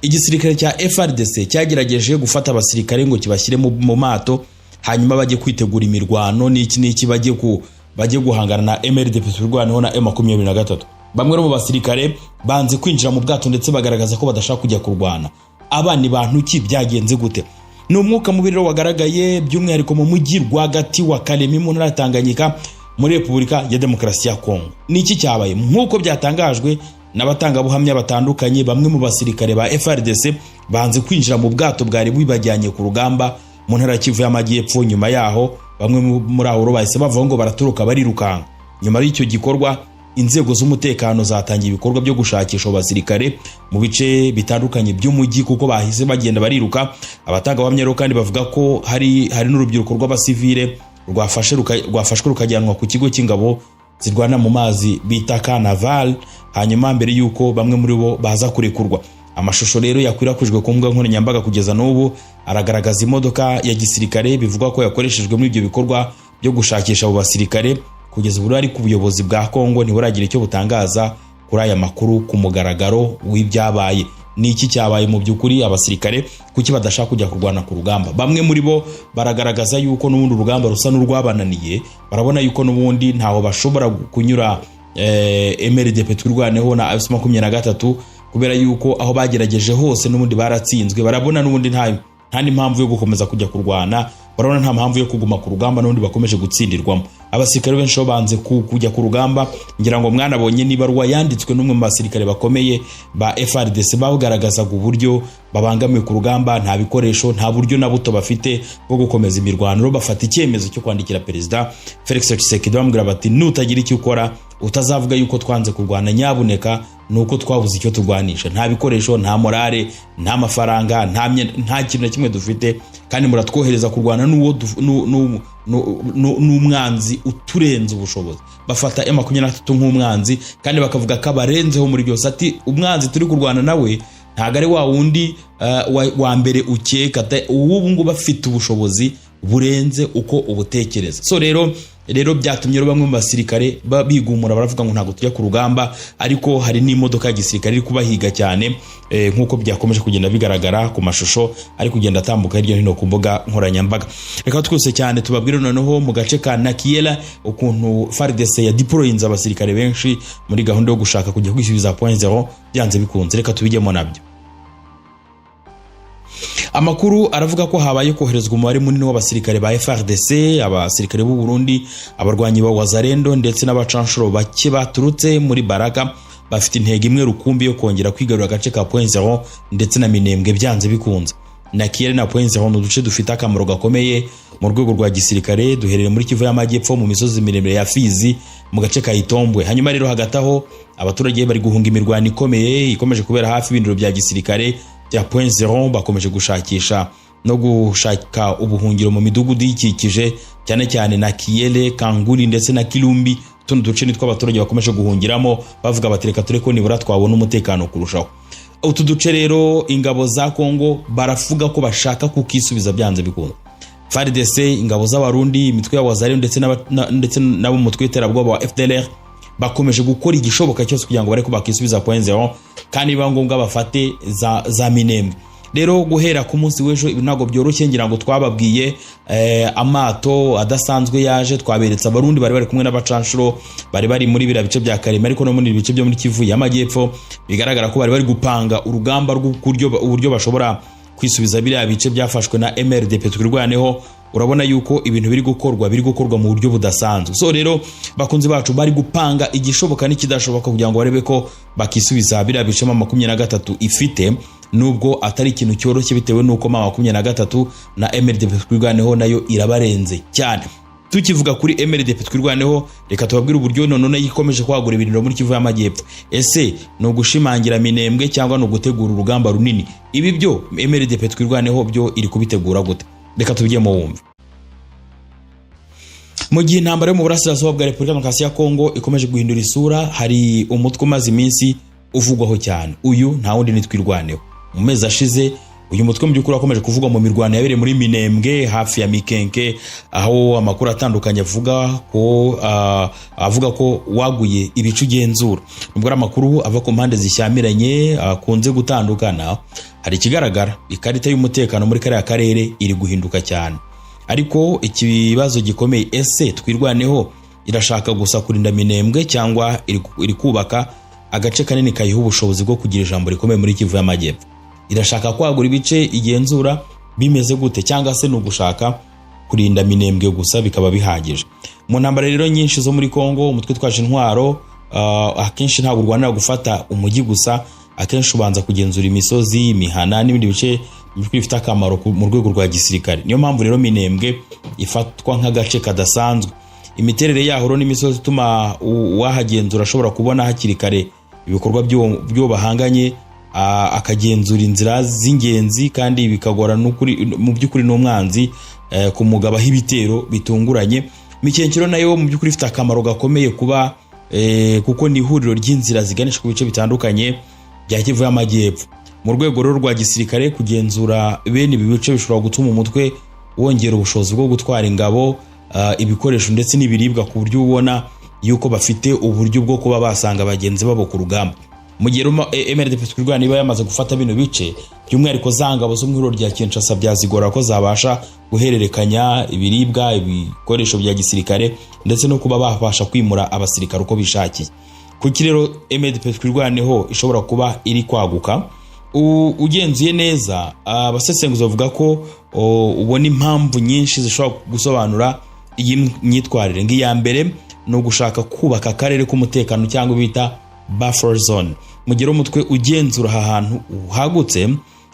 igisirikare cya FARDC cyagerageje gufata abasirikare ngo kibashyire mu mato hanyuma bajye kwitegura imirwano n'iki bajye guhangana na MRDP turwaneho na M23. Bamwe mu basirikare banze kwinjira mu bwato ndetse bagaragaza ko badashaka kujya kurwana. Aba ni bantu ki byagenze gute? Ni umwuka mubi rero wagaragaye by'umwihariko mu mujyi rwagati wa Kalemi mu ntara ya Tanganyika muri Repubulika ya Demokarasi ya Kongo. Niki cyabaye? Nkuko byatangajwe n'abatangabuhamya batandukanye, bamwe mu basirikare ba FARDC banze kwinjira mu bwato bwari bubajyanye ku rugamba mu ntara ya Kivu y'Amajyepfo. Nyuma yaho bamwe muri abo bahise bavuga ngo baraturuka barirukanka. Nyuma y'icyo gikorwa inzego z'umutekano zatangiye ibikorwa byo gushakisha abasirikare mu bice bitandukanye by'umujyi kuko bahise bagenda bariruka. Abatangabuhamya rero kandi bavuga ko hari n'urubyiruko rw'abasivile rwafashwe rukajyanwa ku kigo cy'ingabo zirwana mu mazi bita Carnaval, hanyuma mbere yuko bamwe muri bo baza kurekurwa. Amashusho rero yakwirakwijwe ku mbuga nkoranyambaga kugeza n'ubu aragaragaza imodoka ya gisirikare bivugwa ko yakoreshejwe muri ibyo bikorwa byo gushakisha abo basirikare. Kugeza ubu ari ku buyobozi bwa Kongo ntiburagira icyo butangaza kuri aya makuru ku mugaragaro w'ibyabaye. Niki cyabaye mu byukuri? Abasirikare kuki badashaka kujya kurwana ku rugamba? Bamwe muri bo baragaragaza yuko n'ubundi urugamba rusa n'urwabananiye, barabona yuko n'ubundi ntaho bashobora kunyura MRDP turwaneho na AFC23 kubera yuko aho bagerageje hose n'ubundi baratsinzwe. Barabona n'ubundi nta n'impamvu yo gukomeza kujya kurwana, barabona nta mpamvu yo kuguma ku rugamba n'ubundi bakomeje gutsindirwamo. Abasirikare benshi banze kujya ku rugamba. Ngira ngo mwanabonye nibaruwa yanditswe n'umwe mu basirikare bakomeye ba FARDC bagaragazaga uburyo babangamiwe ku rugamba, nta bikoresho, nta buryo na buto bafite bwo gukomeza imirwano. Bafata icyemezo cyo kwandikira Perezida Felix Tshisekedi bamubwira bati nutagira icyo ukora utazavuga yuko twanze kurwana, nyabuneka nuko twabuze icyo turwanisha, nta bikoresho, nta morale, nta mafaranga, nta kintu na kimwe dufite, kandi muratwohereza kurwana n'umwanzi uturenze ubushobozi. Bafata M23 nk'umwanzi kandi bakavuga ko abarenzeho muri byose. Ati umwanzi turi kurwana nawe ntago ari wa wundi wa mbere ukeka, ubu ngo bafite ubushobozi burenze uko ubutekereza. So rero byatumye bamwe mu basirikare bigumura baravuga ngo ntago tujya ku rugamba, ariko hari n'imodoka ya gisirikare iri kubahiga cyane nkuko byakomeje kugenda bigaragara ku mashusho ari kugenda atambuka hirya no hino ku mbuga nkoranyambaga. Reka twese cyane tubabwire noneho mu gace ka Nakiela ukuntu FARDC ya deployinze abasirikare benshi muri gahunda yo gushaka kujya kwisubiza point 0 byanze bikunze. Reka tubijyemo nabyo. Amakuru aravuga ko habaye koherezwa umubare munini w'abasirikare ba FARDC, abasirikare b'u Burundi, abarwanyi ba Wazalendo ndetse n'abacanshuro bake baturutse muri Baraka, bafite intego imwe rukumbi yo kongera kwigarura agace ka point 0 ndetse na Minembwe byanze bikunze. Nakiela na point 0 n'uduce dufite akamaro gakomeye mu rwego rwa gisirikare, duherereye muri Kivu y'Amajyepfo mu misozi miremire ya Fizi mu gace ka Itombwe. Hanyuma rero hagataho abaturage bari guhunga imirwano ikomeye ikomeje kubera hafi ibindiro bya gisirikare bya point 0, bakomeje gushakisha no gushaka ubuhungiro mu midugudu yikikije cyane cyane Nakiele, Kanguli ndetse na Kilumbi. Tuno duce nitwa abaturage bakomeje guhungiramo bavuga batereka tureko nibura twabona umutekano kurushaho. Utu duce rero ingabo za Kongo baravuga ko bashaka kukisubiza byanze bikunda. FARDC, ingabo z'abarundi, imitwe ya Wazalendo ndetse nabo mutwe w'iterabwoba wa FDLR bakomeje gukora igishoboka cyose kugira ngo bareko bakisubiza point 0 kandi bangombwa bafate za Minembwe. Rero guhera ku munsi w'ejo ntago byoroshye, ngira ngo twababwiye amato adasanzwe yaje, twaberetse abarundi bari kumwe n'abacanshuro bari muri bira bice bya Kalemi ariko no muri bice byo muri Kivu y'Amajyepfo. Bigaragara ko bari gupanga urugamba uburyo bashobora kwisubiza biriya bice byafashwe na MRDP twirwaneho. Urabona yuko ibintu biri gukorwa mu buryo budasanzwe. So rero bakunzi bacu bari gupanga igishoboka n'ikidashoboka kugira ngo barebe ko bakisubiza biriya bice 23 ifite, nubwo atari ikintu cyoroshye bitewe nuko 23 na MRDP twirwaneho nayo irabarenze cyane. Tukivuga kuri MRDP twirwaneho, reka tubabwire uburyo none yikomeje kwagura ibintu muri Kivu y'Amajyepfo. Ese no gushimangira Minembwe cyangwa no gutegura urugamba runini? Ibi byo MRDP twirwaneho byo iri kubitegura gute? Reka tubijyemo wumve. Mu gihe intambara yo mu burasirazuba bwa Repubulika Demokarasi ya Kongo ikomeje guhindura isura, hari umutwe umaze iminsi uvugwaho cyane. Uyu nta wundi ni twirwaneho. Mu mezi ashize uyu mutwe mu by'ukuri wakomeje kuvugwa mu mirwano yabereye muri Minembwe hafi ya Mikenke, aho amakuru atandukanye avuga ko waguye ibice ugenzura. Nubwo amakuru ava ku mpande zishyamiranye akunze gutandukana, hari ikigaragara, ikarita y'umutekano muri kariya karere iri guhinduka cyane. Ariko ikibazo gikomeye, ese twirwaneho irashaka gusa kurinda Minembwe cyangwa iri kubaka agace kanini kayiha ubushobozi bwo kugira ijambo rikomeye muri Kivu y'Amajyepfo? Irashaka kwagura ibice igenzura bimeze gute, cyangwa se no gushaka kurinda Minembwe gusa bikaba bihagije? Mu ntambara rero nyinshi zo muri Kongo, umutwe twaje intwaro akenshi ntabwo urwanira gufata umujyi gusa, akenshi ubanza kugenzura imisozi, imihana n'ibindi bice bifite akamaro mu rwego rwa gisirikare. Niyo mpamvu rero Minembwe ifatwa nk'agace kadasanzwe. Imiterere yaho n'imisozi ituma wahagenzura ashobora kubona hakiri kare ibikorwa byo bahanganye, akagenzura inzira z'ingenzi, kandi bikagora mu by'ukuri n'umwanzi kumugabaho ibitero bitunguranye. Mikenkero nayo mu by'ukuri ifite akamaro gakomeye kuko ni ihuriro ry'inzira ziganisha ku bice bitandukanye bya Kivu y'Amajyepfo. Mu rwego rwa gisirikare, kugenzura bene ibi bice bishobora gutuma umutwe wongera ubushobozi bwo gutwara ingabo, ibikoresho ndetse n'ibiribwa, ku buryo ubona yuko bafite uburyo bwo kuba basanga abagenzi babo ku rugamba. Mu gihe MRDP twirwana niba yamaze gufata bino bice, by'umwihariko za ngabo zo mu ihuriro rya Kinshasa byazigora ko zabasha guhererekanya ibiribwa, ibikoresho bya gisirikare, ndetse no kuba babasha kwimura abasirikare uko bishakiye. Kuki rero MRDP twirwaneho ishobora kuba iri kwaguka? Ugenzuye neza, abasesenguzi bavuga ko ubona impamvu nyinshi zishobora gusobanura iyi myitwarire. Ngiya mbere ni ugushaka kubaka akarere k'umutekano cyangwa bita buffer zone. Mu gihe umutwe ugenzura aha hantu uhagutse,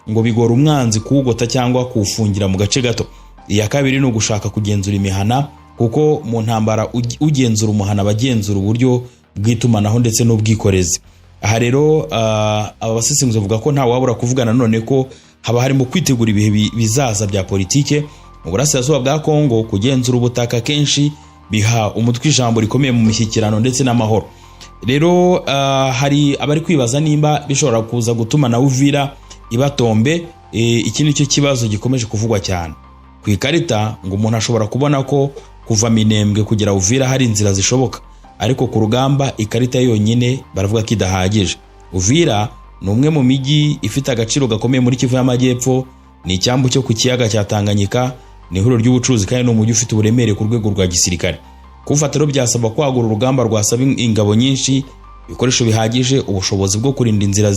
ngo bigora umwanzi kuwugota cyangwa kuwufungira mu gace gato. Iya kabiri ni ugushaka kugenzura imihana, kuko mu ntambara ugenzura umuhana abagenzura uburyo bw'itumanaho ndetse n'ubwikorezi. Aha rero aba basesenguzi bavuga ko nta wabura kuvugana none ko haba harimo kwitegura ibihe bizaza bya politike. Mu burasirazuba bwa Kongo, kugenzura ubutaka kenshi biha umutwe ijambo rikomeye mu mishyikirano ndetse n'amahoro. Rero hari abari kwibaza nimba bishobora kuza gutuma na Uvira ibatombe. Iki nicyo kibazo gikomeje kuvugwa cyane. Ku ikarita ngo umuntu ashobora kubona ko kuva Minembwe kugera Uvira hari inzira zishoboka, ariko ku rugamba ikarita yonyine baravuga ko idahagije. Uvira ni umwe mu mijyi ifite agaciro gakomeye muri Kivu y'Amajyepfo, ni icyambu cyo ku kiyaga cya Tanganyika, ni ihuriro ry'ubucuruzi, kandi ni umujyi ufite uburemere ku rwego rwa gisirikare. Kufata rero byasaba kwagura urugamba rwasaba ingabo nyinshi, ibikoresho bihagije, ubushobozi bwo kurinda inzira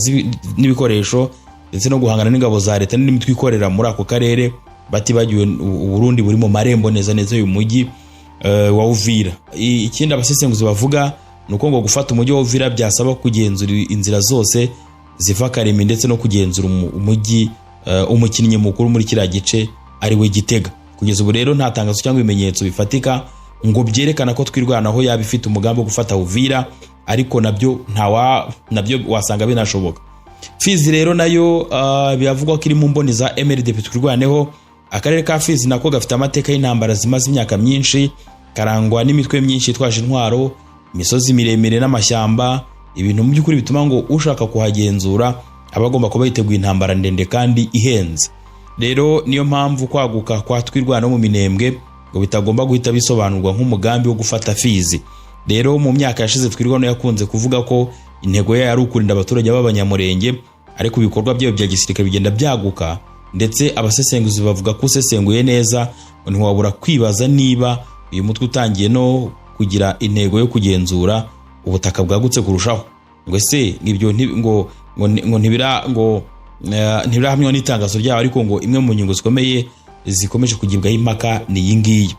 n'ibikoresho, ndetse no guhangana n'ingabo za leta n'imitwe ikorera muri ako karere, batibagiwe Burundi buri mu marembo neza uyu mujyi wa Uvira. Ikindi abasesenguzi bavuga nuko ngo gufata umujyi wa Uvira byasaba kugenzura inzira zose ziva Karemi, ndetse no kugenzura umujyi umukinnyi mukuru muri kiriya gice ari we Gitega. Kugeza ubu rero nta tangazo cyangwa ibimenyetso bifatika ngo byerekana ko twirwanaho yaba ifite umugambi wo gufata Uvira, ariko nabyo wasanga binashoboka. Fizi rero nayo biravugwa ko iri mu mboni za MRDP twirwaneho. Akarere ka Fizi nako gafite amateka y'intambara zimaze imyaka myinshi, karangwa n'imitwe myinshi itwaje intwaro, imisozi miremire n'amashyamba, ibintu mu by'ukuri bituma ngo ushaka kuhagenzura abagomba kuba yiteguye intambara ndende kandi ihenze. Rero niyo mpamvu kwaguka kwa twirwana mu Minembwe ngo bitagomba guhita bisobanurwa nk'umugambi wo gufata Fizi. Rero mu myaka yashize twirwana yakunze kuvuga ko intego ye ari ukurinda abaturage b'abanyamurenge, ariko ibikorwa byayo bya gisirikare bigenda byaguka, ndetse abasesenguzi bavuga ko usesenguye neza ntiwabura kwibaza niba uyu mutwe utangiye no kugira intego yo kugenzura ubutaka bwagutse kurushaho. Ngo ese ibyo ntibirahamywa n'itangazo ryayo, ariko ngo imwe mu nyungu zikomeye zikomeje kugibwaho impaka ni iyi ngiyi.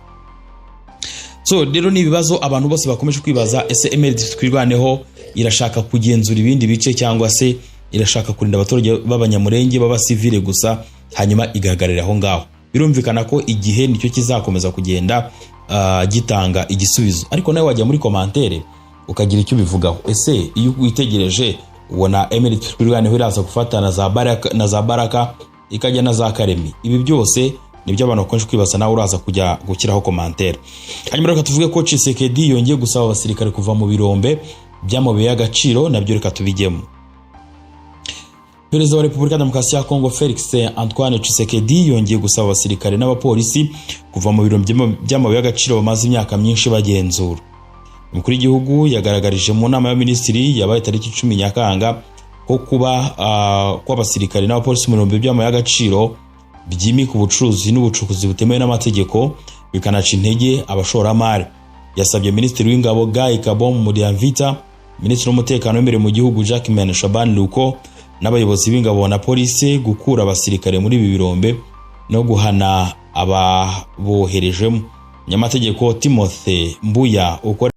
So rero ni ibibazo abantu bose bakomeje kwibaza, ese MRDP twirwaneho irashaka kugenzura ibindi bice, cyangwa se irashaka kurinda abaturage b'abanyamurenge b'abasivile gusa hanyuma igahagararira aho ngaho? Birumvikana ko igihe nicyo kizakomeza kugenda gitanga igisubizo, ariko nawe wajya muri commentaire ukagira icyo bivugaho. Ese iyo witegereje ubona MRDP twirwaneho iraza gufatana na za Baraka ikajya na za Karemi, ibi byose nibyo abantu bakomeje kwibaza, nawe uraza kujya gukiraho commentaire. Hanyuma reka tuvuge ko Tshisekedi yongeye gusaba abasirikare kuva mu birombe by'amabuye y'agaciro, nabyo reka tubijyemo. Perezida wa Repubulika ya Demokarasi ya Kongo Felix Antoine Tshisekedi yongeye gusaba abasirikare n'abapolisi kuva mu biro by'amabuye y'agaciro bamaze imyaka myinshi bagenzura. Umukuru w'igihugu yagaragarije mu nama y'abaminisitiri yabaye tariki 10 Nyakanga ko kuba kw'abasirikare n'abapolisi mu biro by'amabuye y'agaciro byimika ubucuruzi n'ubucukuzi butemewe n'amategeko bikanaca intege abashoramari. Yasabye Minisitiri w'Ingabo Guy Kabom Mudianvita, Minisitiri w'Umutekano w'imbere mu gihugu Jacquemain Shaban Luko n'abayobozi b'ingabo na polisi gukura abasirikare muri ibi birombe no guhana ababoherejemo. Nyamategeko Timothy Mbuya